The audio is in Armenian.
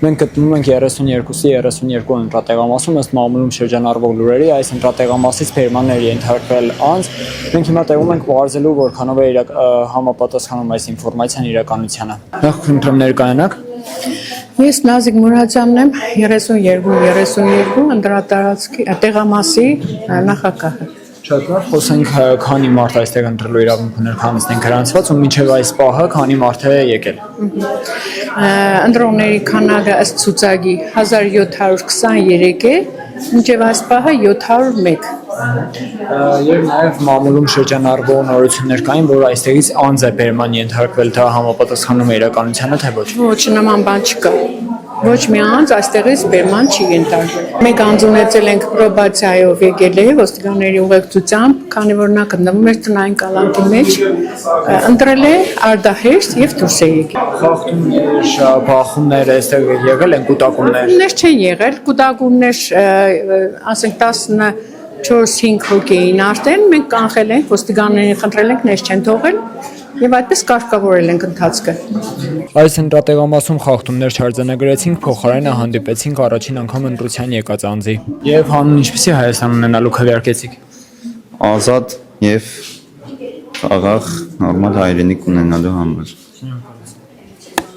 Մենք գտնվում ենք 32-ի 32 ընտրատեղամասում, ըստ մամուլում շրջանառվող լուրերի, այս ընտրատեղամասից բերման էր ենթարկվել անձ։ Մենք հիմա տեղում ենք պարզելու, որքանով է համապատասխանում այս ինֆորմացիան իրականությանը։ Նախ խնդրեմ ներկայանաք։ Ես Նազիկ Մուրադյանն եմ, 32 ընտրատարածքի տեղամասի նախագահը։ Շատ լավ, խոսենք քանի մարդ այստեղ ընտրելու իրավունք ուներ, քանիսն գրանցված ու մինչև այս պահը քանի մարդ է եկել։ Ընտրողների քանակը ըստ ցուցակի 1723 է, մինչև այս պահը 701։ Եվ նաև մամուլում շրջանառվող նորություններ կային, որ այստեղից անձ է բերման ենթարկվել, դա համապատասխանում է իրականությանը, թե ոչ։ Ոչ, նման բան չկա։ Ոչ մի անձ այստեղից բերման չի ենթարկվել։ Մեկ անձ ունեցել ենք պրոբացիայով եկել է ոստիկանների ուղեկցությամբ, քանի որ նա գտնվում էր տնային կալանքի մեջ, ընտրել է արդահերթ եւ դուրս է եկել։ Խախտումներ, բախումներ այստեղ եղել են, կուտակումներ։ Կուտակումներ չեն եղել, կուտակումներ, ասենք 14-5 հոգի էին արդեն, մենք կանխել ենք, ոստիկաններին խնդրել ենք, ներս չեն թողել եւ այդպես կարգավորել ենք ընթացքը։ Այս ընտրատեղամասում խախտումներ չարձանագրեցինք, փոխարենը հանդիպեցինք առաջին անգամ ընտրության եկած անձի։ Եվ հանուն ինչպեսի Հայաստան ունենալու քվեարկեցիք։ Ազատ եւ խաղաղ նորմալ հայրենիք ունենալու համար։